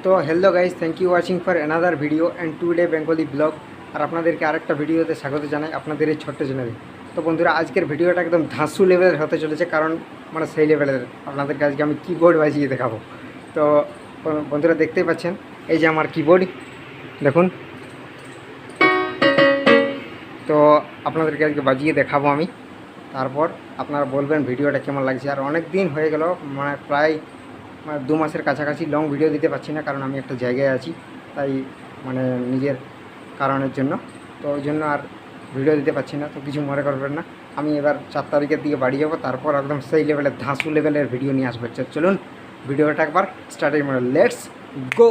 তো hello guys, thank you watching for another video and today Bengali blog. আর আপনাদেরকে আরেকটা ভিডিওতে স্বাগত জানাই আপনাদের এই ছোট্ট চ্যানেলে। তো বন্ধুরা, আজকের ভিডিওটা একদম ধাঁসু লেভেলের হতে চলেছে, কারণ মানে সেই লেভেলের আপনাদেরকে আজকে আমি কিবোর্ড বাজিয়ে দেখাবো। তো বন্ধুরা, দেখতেই পাচ্ছেন এই যে আমার কিবোর্ড, দেখুন। তো আপনাদেরকে আজকে বাজিয়ে দেখাবো আমি, তারপর আপনারা বলবেন ভিডিওটা কেমন লাগছে। আর অনেক দিন হয়ে গেল, মানে প্রায় 2 মাসের কাছাকাছি লং ভিডিও দিতে পারছি না, কারণ আমি একটা জায়গায় আছি, তাই মানে নিজের কারণের জন্য। তো ওই জন্য আর ভিডিও দিতে পারছি না, তো কিছু মনে করবেন না। আমি এবার 4 তারিখের দিকে বাড়ি যাব, তারপর একদম সেই লেভেলের ধাঁসু লেভেলের ভিডিও নিয়ে আসবে। চলুন ভিডিওটা একবার স্টার্টিং মানে লেটস গো।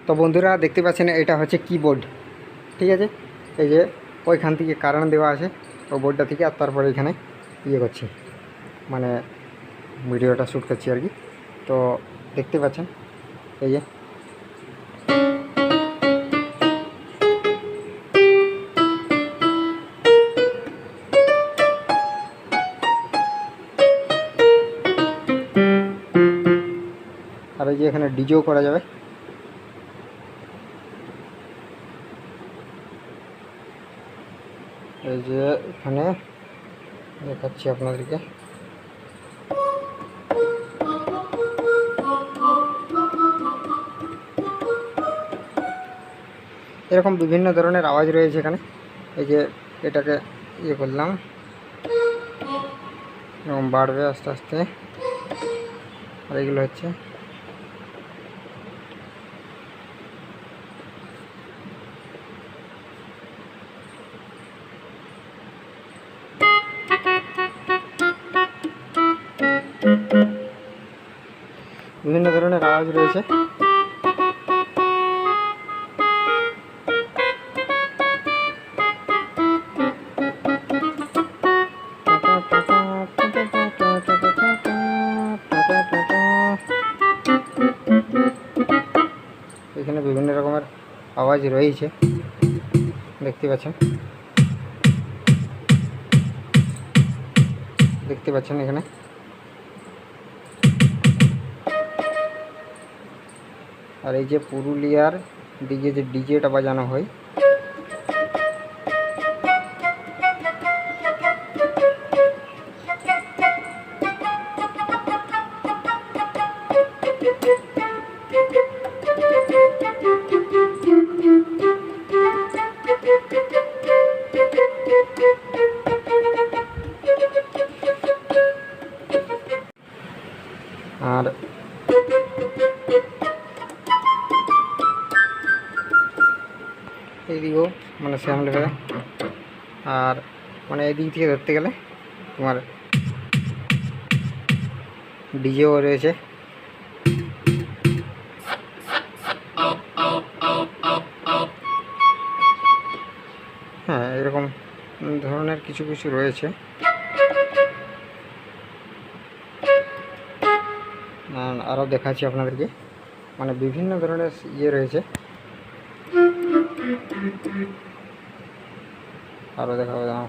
তো বন্ধুরা, দেখতে পাচ্ছেন এটা হচ্ছে কিবোর্ড, ঠিক আছে। এই যে ওইখান থেকে কারেন্ট দেওয়া আছে ওই বোর্ডটা থেকে, আর তারপরে এখানে ইয়ে করছি, মানে ভিডিওটা শ্যুট করছি আর কি। তো দেখতে পাচ্ছেন এই যে আর এই যে এখানে ডিজেও করা যাবে। এই যে এখানে দেখাচ্ছি আপনাদেরকে, এরকম বিভিন্ন ধরনের আওয়াজ রয়েছে এখানে। এই যে এটাকে ইয়ে করলাম, এরকম বাড়বে আস্তে আস্তে। আর এগুলো হচ্ছে বিভিন্ন ধরনের আওয়াজ রয়েছে। এখানে বিভিন্ন রকমের আওয়াজ রয়েছে, দেখতে পাচ্ছেন এখানে। আর এই যে পুরুলিয়ার দিকে যে ডিজেটা বাজানো হয়, আর এইদিকেও মানে সেম লেভেলে। আর মানে এদিক থেকে ধরতে গেলে তোমার ডিজেও রয়েছে। হ্যাঁ, এরকম ধরনের কিছু কিছু রয়েছে। আরও দেখাচ্ছি আপনাদেরকে, মানে বিভিন্ন ধরনের ইয়ে রয়েছে। আরও দেখাবো দাও।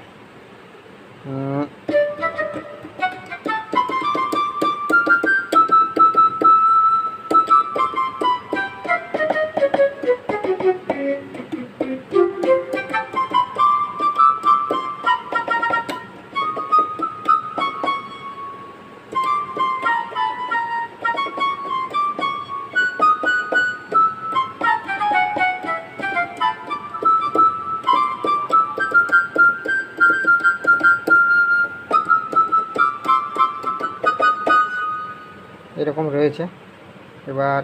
এরকম রয়েছে। এবার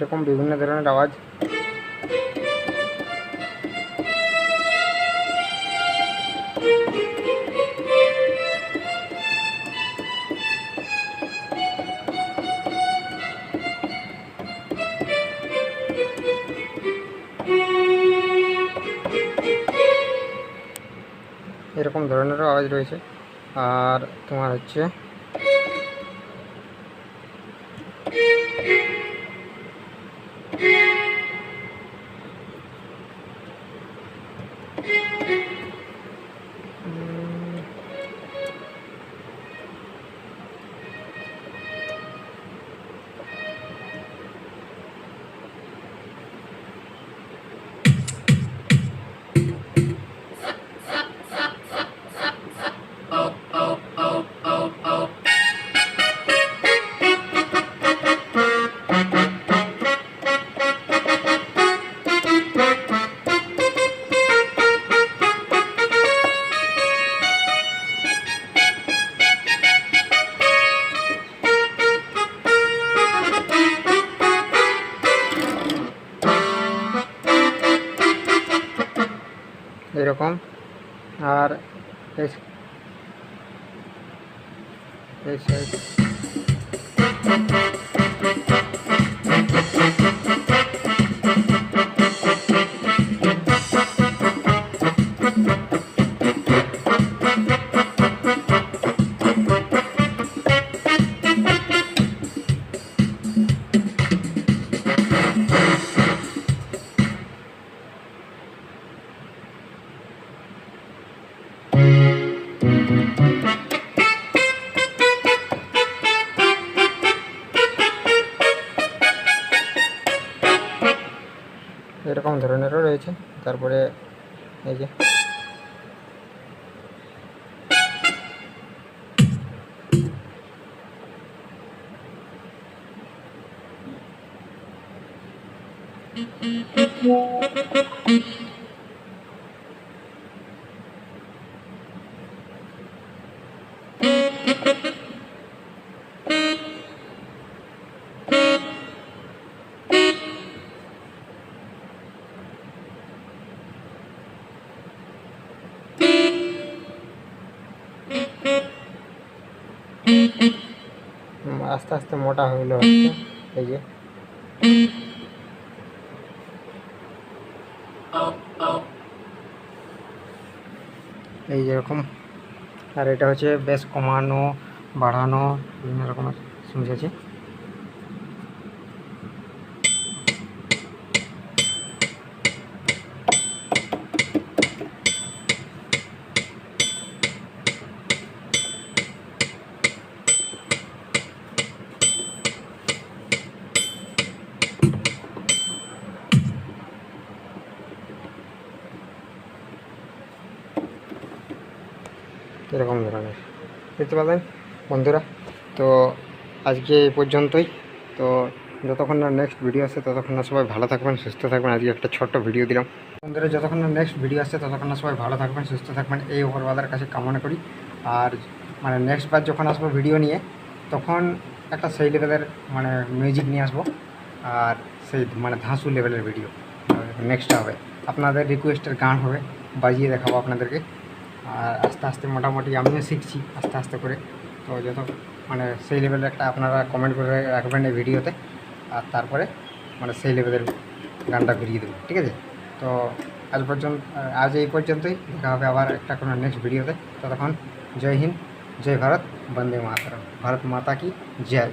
এরকম বিভিন্ন ধরনের আওয়াজ। এরকম ধরনেরও আওয়াজ রয়েছে। আর তোমার হচ্ছে এরকম। আর এই সাইড এরকম ধরনেরও রয়েছে। তারপরে এই যে আস্তে আস্তে মোটা হইলো হচ্ছে। এই যে এই যেরকম। আর এটা হচ্ছে বেশ কমানো বাড়ানো বিভিন্ন রকমের শুনেছি। এরকম ধরনের দেখতে পাবেন বন্ধুরা। তো আজকে এই পর্যন্তই। তো যতক্ষণ না নেক্সট ভিডিও আসে ততক্ষণ না সবাই ভালো থাকবেন, সুস্থ থাকবেন। আজকে একটা ছোট্ট ভিডিও দিলাম বন্ধুরা। যতক্ষণ না নেক্সট ভিডিও আসছে ততক্ষণ না সবাই ভালো থাকবেন, সুস্থ থাকবেন, এই ওপরওয়ালার কাছে কামনা করি। আর মানে নেক্সট বার যখন আসবো ভিডিও নিয়ে, তখন একটা সেই লেভেলের মানে মিউজিক নিয়ে আসবো। আর সেই মানে ধাঁসু লেভেলের ভিডিও নেক্সট হবে। আপনাদের রিকোয়েস্টের গান হবে, বাজিয়ে দেখাবো আপনাদেরকে। আর আস্তে আস্তে মোটামুটি আমিও শিখছি আস্তে আস্তে করে। তো যত মানে সেই লেভেলের একটা আপনারা কমেন্ট করে রাখবেন এই ভিডিওতে। আর তারপরে মানে সেই লেভেলের গানটা ঘুরিয়ে দেবো, ঠিক আছে? তো আজ এই পর্যন্তই। দেখা হবে আবার একটা কোনো নেক্সট ভিডিওতে। ততক্ষণ জয় হিন্দ, জয় ভারত, বন্দে মাতরম, ভারত মাতা কি জয়।